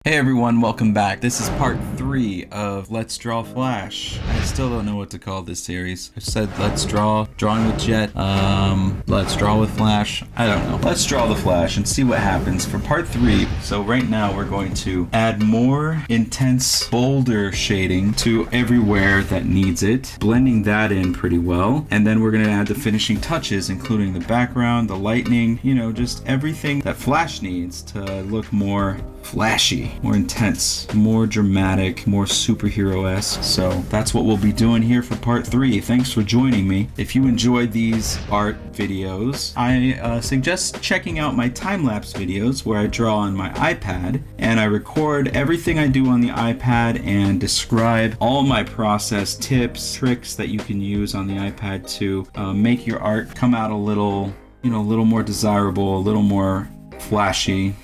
Hey everyone, welcome back. This is part 3 of Let's Draw Flash. I still don't know what to call this series. I said let's draw, drawing with Jet, let's draw with Flash. I don't know. Let's draw the Flash and see what happens for part 3. So right now we're going to add more intense, bolder shading to everywhere that needs it, blending that in pretty well. And then we're going to add the finishing touches, including the background, the lightning, just everything that Flash needs to look more flashy, more intense, more dramatic, more superhero-esque. So that's what we'll be doing here for part 3. Thanks for joining me. If you enjoyed these art videos, I suggest checking out my time-lapse videos where I draw on my iPad and I record everything I do on the iPad and describe all my process, tips, tricks that you can use on the iPad to make your art come out a little more desirable, a little more flashy,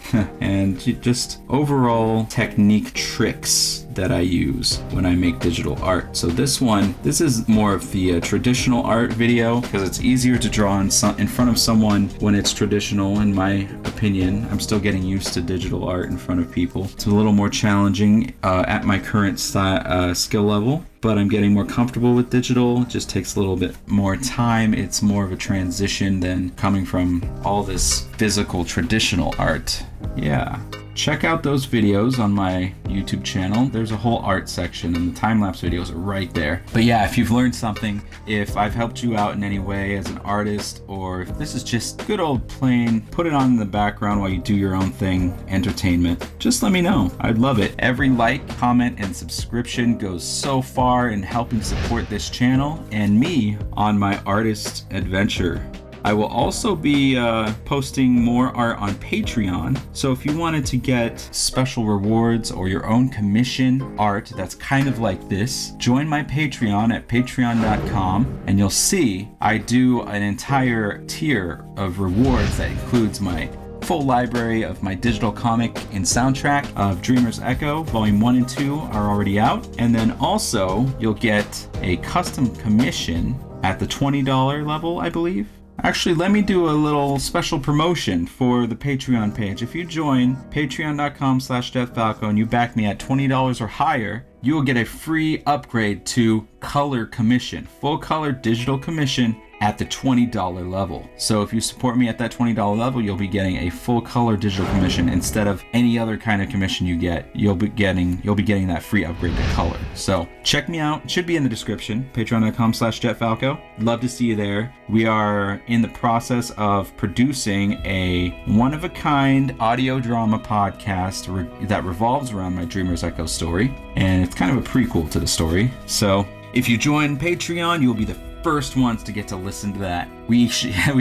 and just overall technique tricks that I use when I make digital art. So this is more of the traditional art video because it's easier to draw in front of someone when it's traditional, in my opinion. I'm still getting used to digital art in front of people. It's a little more challenging at my current skill level, but I'm getting more comfortable with digital. It just takes a little bit more time. It's more of a transition than coming from all this physical traditional art. Yeah. Check out those videos on my YouTube channel. There's a whole art section and the time-lapse videos are right there. But yeah, if you've learned something, if I've helped you out in any way as an artist, or if this is just good old plain, put it on in the background while you do your own thing, entertainment, just let me know. I'd love it. Every like, comment, and subscription goes so far in helping support this channel and me on my artist adventure. I will also be posting more art on Patreon, so if you wanted to get special rewards or your own commission art that's kind of like this, join my Patreon at patreon.com and you'll see I do an entire tier of rewards that includes my full library of my digital comic and soundtrack of DreamersEcho. Volume 1 and 2 are already out, and then also you'll get a custom commission at the $20 level, I believe. Actually, let me do a little special promotion for the Patreon page. If you join patreon.com/JetFalco and you back me at $20 or higher, you will get a free upgrade to color commission, full color digital commission at the $20 level. So if you support me at that $20 level, you'll be getting a full color digital commission instead of any other kind of commission you get. You'll be getting that free upgrade to color. So check me out. It should be in the description. Patreon.com/JetFalco. Love to see you there. We are in the process of producing a one-of-a-kind audio drama podcast that revolves around my DreamersEcho story, and it's kind of a prequel to the story. So if you join Patreon, you'll be the first ones to get to listen to that. We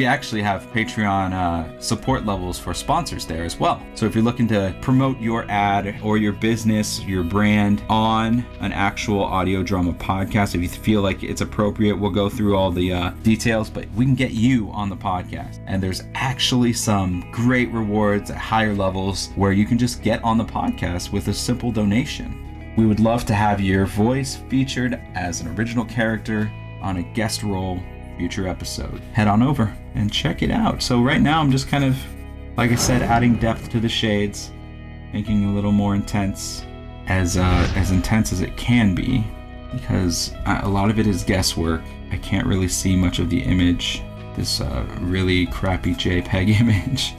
actually have Patreon support levels for sponsors there as well. So if you're looking to promote your ad or your business, your brand on an actual audio drama podcast, if you feel like it's appropriate, we'll go through all the details, but we can get you on the podcast. And there's actually some great rewards at higher levels where you can just get on the podcast with a simple donation. We would love to have your voice featured as an original character on a guest role future episode. Head on over and check it out. So right now I'm just kind of, like I said, adding depth to the shades, making it a little more intense, as intense as it can be, because a lot of it is guesswork. I can't really see much of the image, this really crappy JPEG image.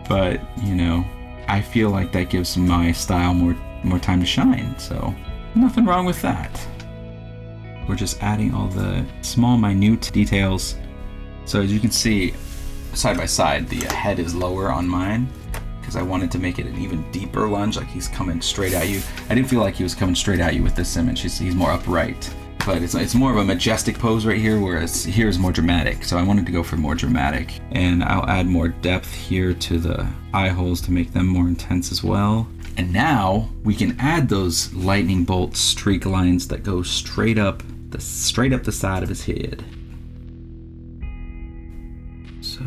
But I feel like that gives my style more time to shine, so nothing wrong with that. We're just adding all the small, minute details. So as you can see, side by side, the head is lower on mine because I wanted to make it an even deeper lunge, like he's coming straight at you. I didn't feel like he was coming straight at you with this image. He's more upright, but it's more of a majestic pose right here, whereas here is more dramatic. So I wanted to go for more dramatic, and I'll add more depth here to the eye holes to make them more intense as well. And now we can add those lightning bolt streak lines that go straight up the side of his head. So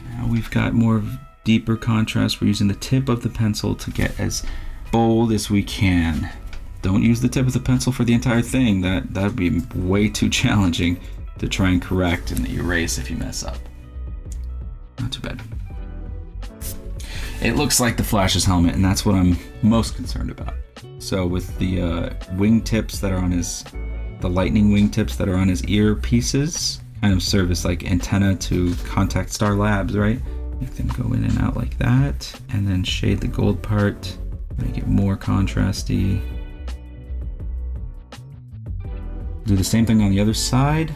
now we've got more deeper contrast. We're using the tip of the pencil to get as bold as we can. Don't use the tip of the pencil for the entire thing. That'd be way too challenging to try and correct and erase if you mess up. Not too bad. It looks like the Flash's helmet, and that's what I'm most concerned about. So with the wingtips that are on the lightning wingtips that are on his earpieces, kind of serve as like antenna to contact Star Labs, right? Make them go in and out like that, and then shade the gold part, make it more contrasty. Do the same thing on the other side.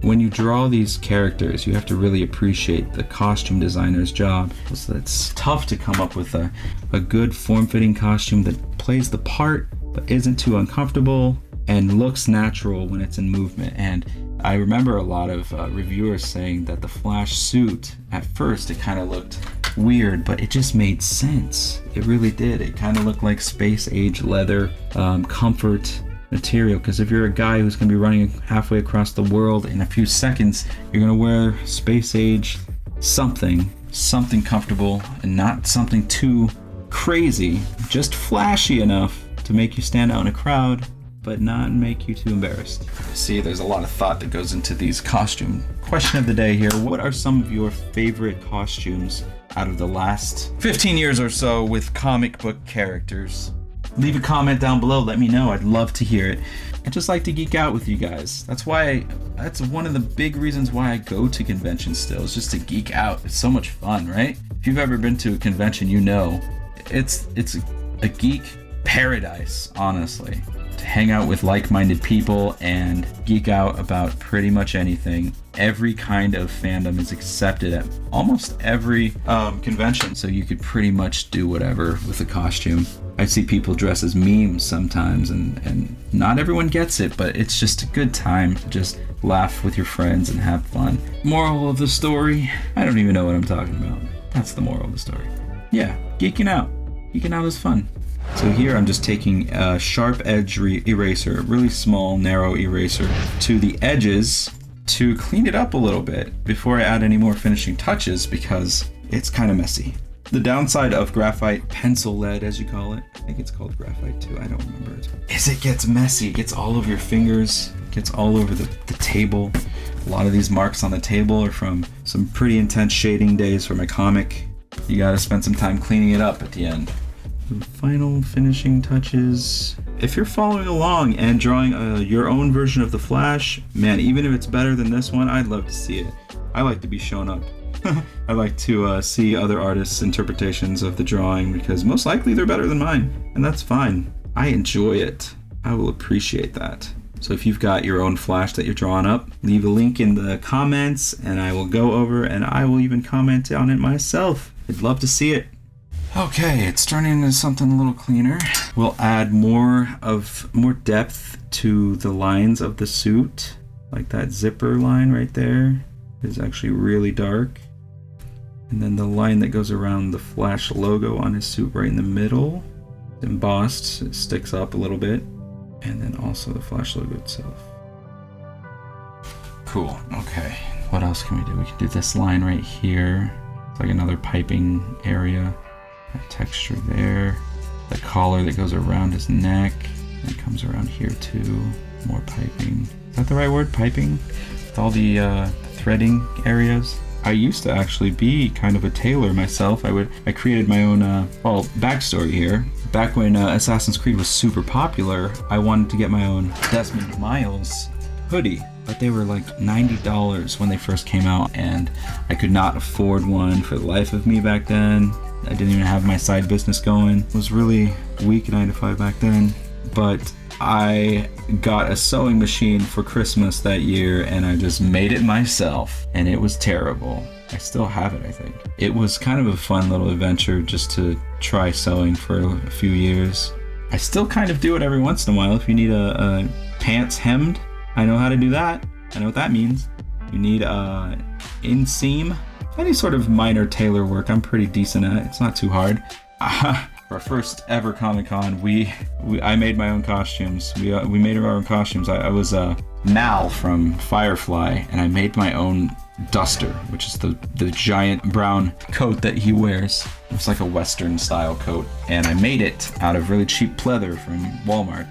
When you draw these characters, you have to really appreciate the costume designer's job. So it's tough to come up with a good form-fitting costume that plays the part, but isn't too uncomfortable and looks natural when it's in movement. And I remember a lot of reviewers saying that the Flash suit, at first, it kind of looked weird, but it just made sense. It really did. It kind of looked like space-age leather, comfort material, because if you're a guy who's going to be running halfway across the world in a few seconds, you're going to wear space-age something comfortable and not something too crazy, just flashy enough to make you stand out in a crowd, but not make you too embarrassed. See, there's a lot of thought that goes into these costume. Question of the day here, what are some of your favorite costumes out of the last 15 years or so with comic book characters? Leave a comment down below, let me know, I'd love to hear it. I just like to geek out with you guys. That's one of the big reasons why I go to conventions still, is just to geek out. It's so much fun, right? If you've ever been to a convention, you know, it's a geek paradise, honestly. To hang out with like-minded people and geek out about pretty much anything. Every kind of fandom is accepted at almost every convention, so you could pretty much do whatever with a costume. I see people dress as memes sometimes, and not everyone gets it, but it's just a good time to just laugh with your friends and have fun. Moral of the story? I don't even know what I'm talking about. That's the moral of the story. Yeah, geeking out. Geeking out is fun. So here I'm just taking a sharp edge eraser, a really small, narrow eraser, to the edges to clean it up a little bit before I add any more finishing touches, because it's kind of messy. The downside of graphite pencil lead, as you call it, I think it's called graphite too, I don't remember it, is it gets messy. It gets all over your fingers, it gets all over the table. A lot of these marks on the table are from some pretty intense shading days for my comic. You gotta spend some time cleaning it up at the end. The final finishing touches. If you're following along and drawing your own version of the Flash, man, even if it's better than this one, I'd love to see it. I like to be shown up. I like to see other artists' interpretations of the drawing, because most likely they're better than mine, and that's fine. I enjoy it. I will appreciate that. So if you've got your own Flash that you're drawing up, leave a link in the comments and I will go over and I will even comment on it myself. I'd love to see it. Okay, it's turning into something a little cleaner. We'll add more depth to the lines of the suit, like that zipper line right there is actually really dark. And then the line that goes around the Flash logo on his suit right in the middle, embossed, it sticks up a little bit. And then also the Flash logo itself. Cool, okay. What else can we do? We can do this line right here. It's like another piping area. That texture there. The collar that goes around his neck. And comes around here too. More piping. Is that the right word? Piping? With all the threading areas. I used to actually be kind of a tailor myself. I created my own, backstory here. Back when Assassin's Creed was super popular, I wanted to get my own Desmond Miles hoodie, but they were like $90 when they first came out, and I could not afford one for the life of me back then. I didn't even have my side business going. It was really weak 9 to 5 back then, but I got a sewing machine for Christmas that year and I just made it myself, and it was terrible. I still have it, I think. It was kind of a fun little adventure just to try sewing for a few years. I still kind of do it every once in a while. If you need a pants hemmed, I know how to do that. I know what that means. You need inseam, any sort of minor tailor work, I'm pretty decent at. It's not too hard. For our first ever Comic-Con, I made my own costumes. We made our own costumes. I was Mal from Firefly, and I made my own duster, which is the giant brown coat that he wears. It's like a Western style coat, and I made it out of really cheap pleather from Walmart.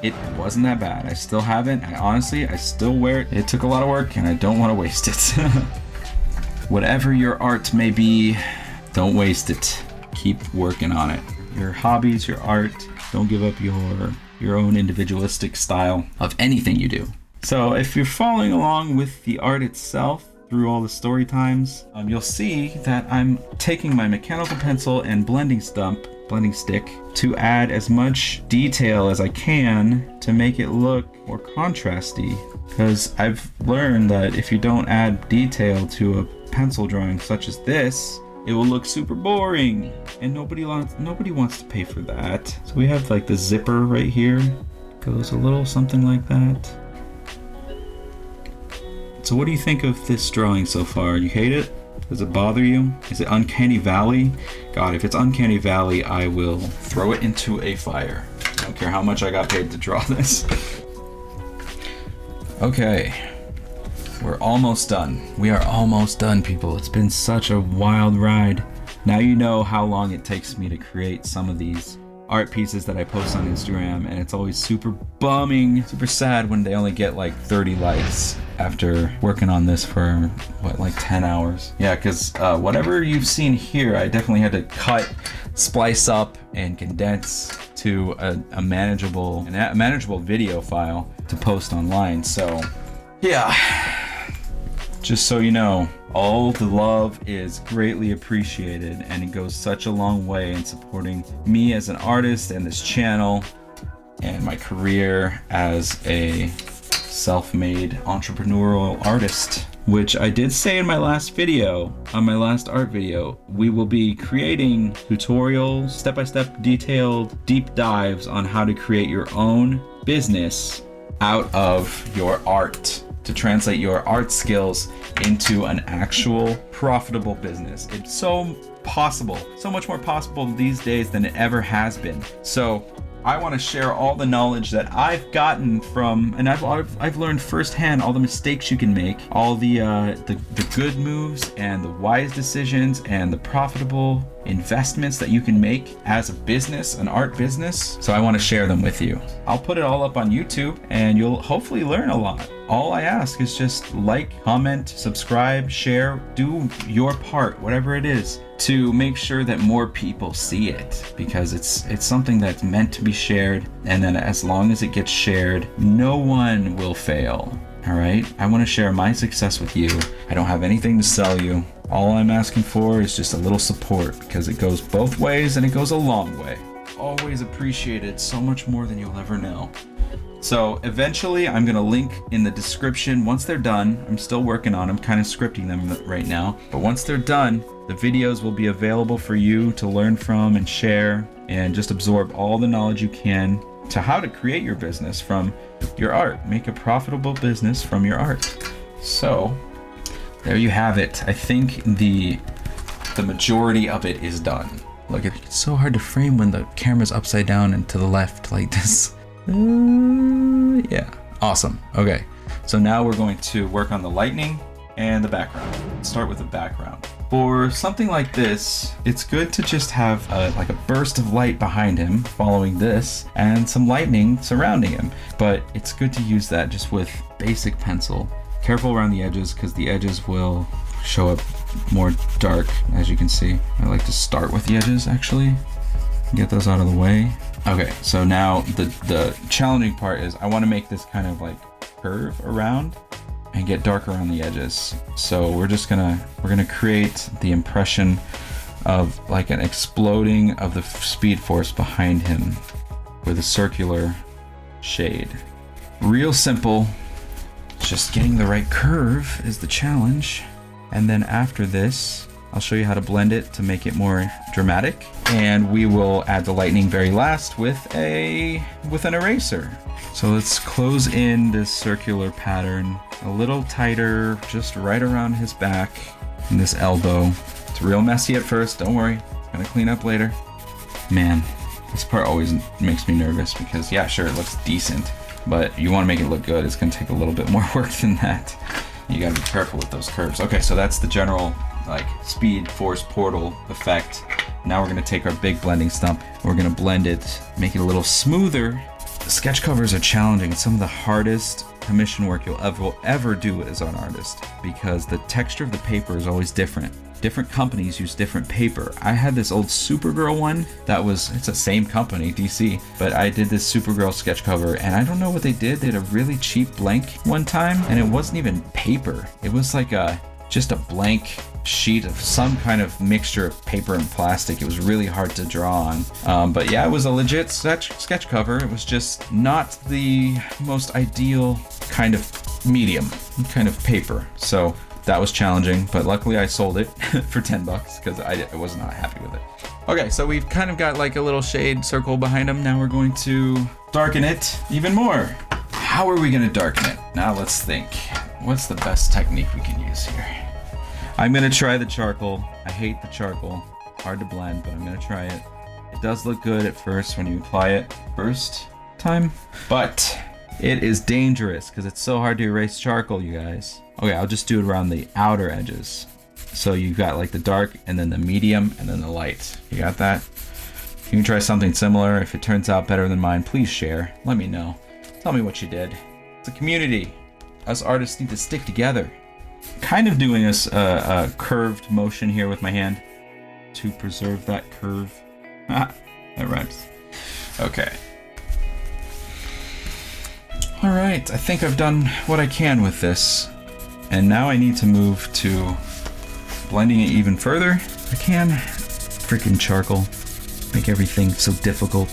It wasn't that bad. I still have it. I still wear it. It took a lot of work, and I don't want to waste it. whatever your art may be, don't waste it. Keep working on it. Your hobbies, your art, don't give up your own individualistic style of anything you do. So if you're following along with the art itself through all the story times, you'll see that I'm taking my mechanical pencil and blending stick to add as much detail as I can to make it look more contrasty. Because I've learned that if you don't add detail to a pencil drawing such as this, it will look super boring, and nobody wants to pay for that. So we have like the zipper right here, goes a little something like that. So what do you think of this drawing so far? You hate it? Does it bother you? Is it Uncanny Valley? God, if it's Uncanny Valley, I will throw it into a fire. I don't care how much I got paid to draw this. Okay. We're almost done. We are almost done, people. It's been such a wild ride. Now you know how long it takes me to create some of these art pieces that I post on Instagram, and it's always super bumming, super sad when they only get like 30 likes after working on this for, what, like 10 hours? Yeah, because whatever you've seen here, I definitely had to cut, splice up, and condense to a manageable video file to post online. So, yeah. Just so you know, all the love is greatly appreciated, and it goes such a long way in supporting me as an artist and this channel and my career as a self-made entrepreneurial artist, which I did say in my last video, on my last art video. We will be creating tutorials, step-by-step detailed deep dives on how to create your own business out of your art, to translate your art skills into an actual profitable business. It's so possible, so much more possible these days than it ever has been. So I want to share all the knowledge that I've gotten from, and I've learned firsthand all the mistakes you can make, all the good moves and the wise decisions and the profitable investments that you can make as a business, an art business. So I want to share them with you. I'll put it all up on YouTube, and you'll hopefully learn a lot. All I ask is just like, comment, subscribe, share, do your part, whatever it is, to make sure that more people see it, because it's something that's meant to be shared, and then as long as it gets shared, no one will fail. All right? I want to share my success with you. I don't have anything to sell you. All I'm asking for is just a little support, because it goes both ways and it goes a long way. Always appreciated so much more than you'll ever know. So eventually I'm gonna link in the description once they're done. I'm still working on them, kind of scripting them right now. But once they're done, the videos will be available for you to learn from and share, and just absorb all the knowledge you can to how to create your business from your art. Make a profitable business from your art. So there you have it. I think the majority of it is done. Look, it's so hard to frame when the camera's upside down and to the left like this. Yeah, awesome. Okay, so now we're going to work on the lighting and the background. Let's start with the background. For something like this, it's good to just have like a burst of light behind him following this, and some lightning surrounding him. But it's good to use that just with basic pencil. Careful around the edges, because the edges will show up more dark, as you can see. I like to start with the edges, actually. Get those out of the way. Okay, so now the challenging part is I want to make this kind of like curve around and get darker on the edges. So we're gonna create the impression of like an exploding of the speed force behind him with a circular shade. Real simple. Just getting the right curve is the challenge. And then after this, I'll show you how to blend it to make it more dramatic. And we will add the lightning very last with an eraser. So let's close in this circular pattern a little tighter, just right around his back and this elbow. It's real messy at first, don't worry. It's gonna clean up later. Man, this part always makes me nervous because, yeah, sure, it looks decent, but you wanna make it look good. It's gonna take a little bit more work than that. You gotta be careful with those curves. Okay, so that's the general like speed force portal effect. Now we're gonna take our big blending stump, we're gonna blend it, make it a little smoother. The sketch covers are challenging. It's some of the hardest commission work you'll ever do as an artist, because the texture of the paper is always different. Different companies use different paper. I had this old Supergirl one it's the same company, DC, but I did this Supergirl sketch cover, and I don't know what they did. They had a really cheap blank one time, and it wasn't even paper. It was like just a blank sheet of some kind of mixture of paper and plastic. It was really hard to draw on. But yeah, it was a legit sketch cover. It was just not the most ideal kind of medium, kind of paper. So that was challenging, but luckily I sold it for 10 bucks because I was not happy with it. Okay, so we've kind of got like a little shade circle behind him. Now we're going to darken it even more. How are we going to darken it? Now let's think. What's the best technique we can use here? I'm going to try the charcoal. I hate the charcoal. Hard to blend, but I'm going to try it. It does look good at first when you apply it first time, but it is dangerous because it's so hard to erase charcoal, you guys. Okay, I'll just do it around the outer edges. So you've got like the dark and then the medium and then the light. You got that? You can try something similar. If it turns out better than mine, please share. Let me know. Tell me what you did. It's a community. Us artists need to stick together. Kind of doing a curved motion here with my hand to preserve that curve. Ah, that rhymes. Okay. All right, I think I've done what I can with this. And now I need to move to blending it even further. I can. Freaking charcoal. Make everything so difficult.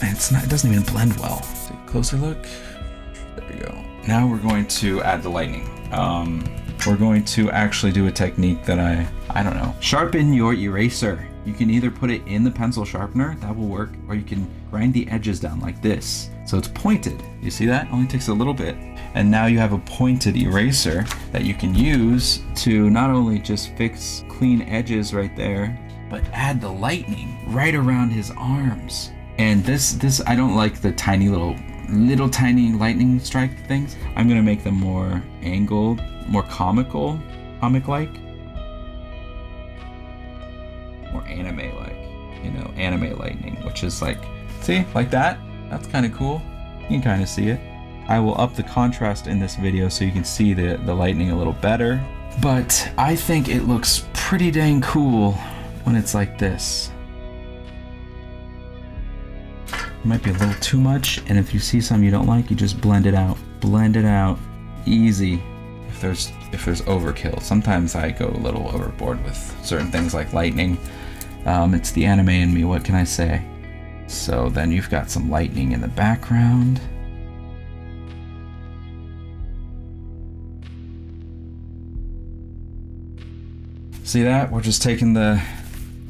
And it doesn't even blend well. Take a closer look. There we go. Now we're going to add the lightning. We're going to actually do a technique that I don't know. Sharpen your eraser. You can either put it in the pencil sharpener, that will work, or you can grind the edges down like this. So it's pointed. You see that? Only takes a little bit. And now you have a pointed eraser that you can use to not only just fix clean edges right there, but add the lightning right around his arms. And this I don't like the tiny little tiny lightning strike things. I'm gonna make them more angled, more comic-like, more anime-like, you know, anime lightning, which is like, see, like that. That's kind of cool. You can kind of see it. I will up the contrast in this video so you can see the lightning a little better. But I think it looks pretty dang cool when it's like this. It might be a little too much, and if you see something you don't like, you just blend it out. Blend it out. Easy. If there's overkill. Sometimes I go a little overboard with certain things like lightning. It's the anime in me, what can I say? So then you've got some lightning in the background. See that? We're just taking the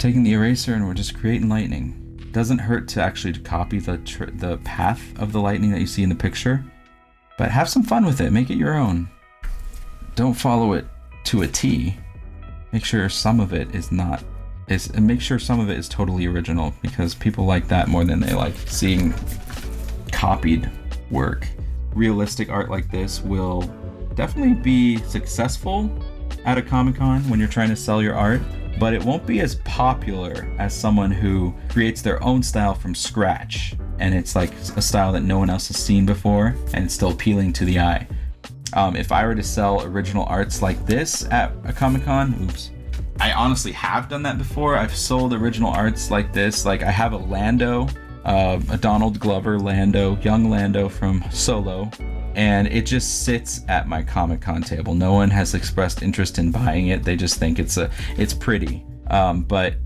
eraser and we're just creating lightning. Doesn't hurt to actually copy the path of the lightning that you see in the picture, but have some fun with it. Make it your own. Don't follow it to a T. Make sure some of it is not. Make sure some of it is totally original, because people like that more than they like seeing copied work. Realistic art like this will definitely be successful at a Comic-Con when you're trying to sell your art, but it won't be as popular as someone who creates their own style from scratch, and it's like a style that no one else has seen before, and it's still appealing to the eye. If I were to sell original arts like this at a Comic-Con, I honestly have done that before. I've sold original arts like this. Like I have a Lando, a Donald Glover Lando, young Lando from Solo, and it just sits at my Comic-Con table. No one has expressed interest in buying it. They just think it's pretty. But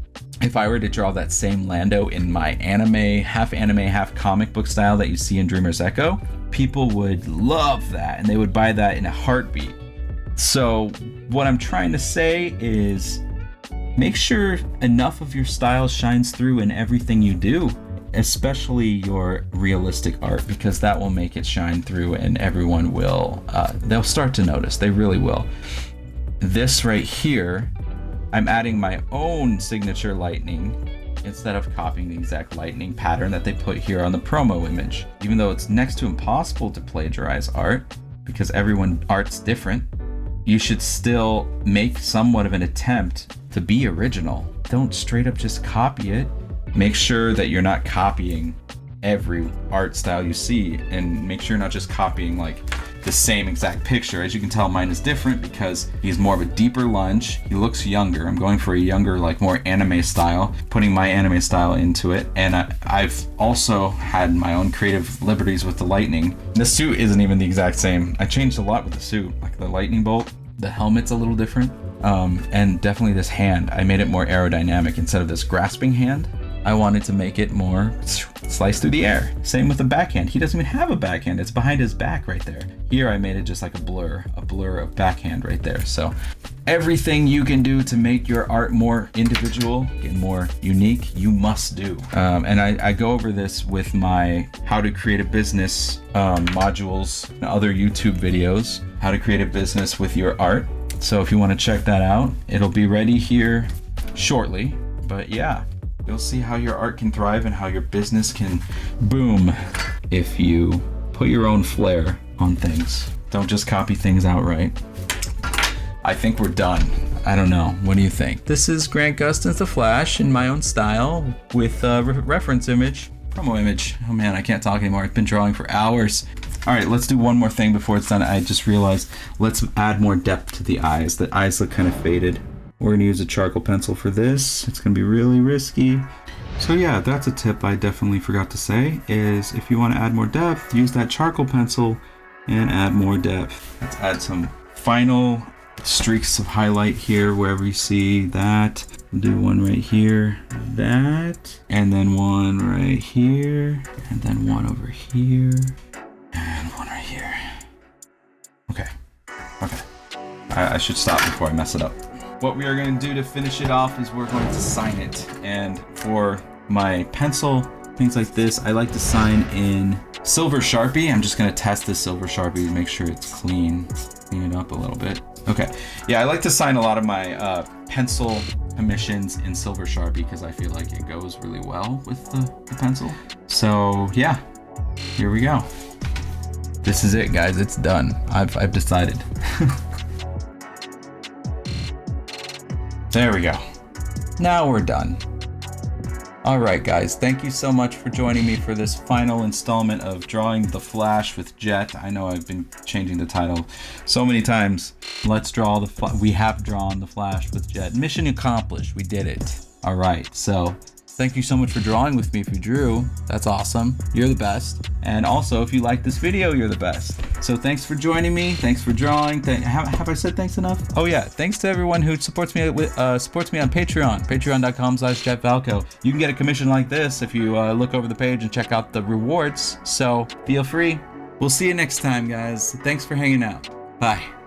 if I were to draw that same Lando in my anime, half comic book style that you see in DreamersEcho, people would love that and they would buy that in a heartbeat. So what I'm trying to say is make sure enough of your style shines through in everything you do, especially your realistic art, because that will make it shine through and everyone will, they'll start to notice. They really will. This right here, I'm adding my own signature lightning instead of copying the exact lightning pattern that they put here on the promo image. Even though it's next to impossible to plagiarize art, because everyone's art's different, you should still make somewhat of an attempt to be original. Don't straight up just copy it. Make sure that you're not copying every art style you see, and make sure you're not just copying like the same exact picture. As you can tell, mine is different because he's more of a deeper lunge. He looks younger. I'm going for a younger, like more anime style, putting my anime style into it. And I've also had my own creative liberties with the lightning. The suit isn't even the exact same. I changed a lot with the suit, like the lightning bolt. The helmet's a little different. And definitely this hand, I made it more aerodynamic. Instead of this grasping hand, I wanted to make it more slice through the air. Same with the backhand. He doesn't even have a backhand. It's behind his back right there. Here I made it just like a blur of backhand right there. So everything you can do to make your art more individual and more unique, you must do. And I go over this with my how to create a business modules and other YouTube videos, how to create a business with your art. So if you want to check that out, it'll be ready here shortly. But yeah, you'll see how your art can thrive and how your business can boom if you put your own flair on things. Don't just copy things outright. I think we're done. I don't know. What do you think? This is Grant Gustin's The Flash in my own style with a reference image, promo image. Oh man, I can't talk anymore. I've been drawing for hours. All right, let's do one more thing before it's done. I just realized, let's add more depth to the eyes. The eyes look kind of faded. We're gonna use a charcoal pencil for this. It's gonna be really risky. So yeah, that's a tip I definitely forgot to say, is if you wanna add more depth, use that charcoal pencil and add more depth. Let's add some final streaks of highlight here, wherever you see that. We'll do one right here, that, and then one right here, and then one over here, and one right here. Okay. I should stop before I mess it up. What we are going to do to finish it off is we're going to sign it. And for my pencil, things like this, I like to sign in silver Sharpie. I'm just going to test this silver Sharpie to make sure it's clean it up a little bit. Okay. Yeah, I like to sign a lot of my pencil commissions in silver Sharpie because I feel like it goes really well with the pencil. So yeah, here we go. This is it, guys. It's done. I've decided. There we go. Now we're done. All right, guys. Thank you so much for joining me for this final installment of Drawing the Flash with Jet. I know I've been changing the title so many times. Let's draw we have drawn the Flash with Jet. Mission accomplished. We did it. All right. So thank you so much for drawing with me. If you drew, that's awesome. You're the best. And also, if you like this video, you're the best. So thanks for joining me. Thanks for drawing. Have I said thanks enough? Oh yeah, thanks to everyone who supports me on Patreon. Patreon.com/JetFalco. You can get a commission like this if you look over the page and check out the rewards. So feel free. We'll see you next time, guys. Thanks for hanging out. Bye.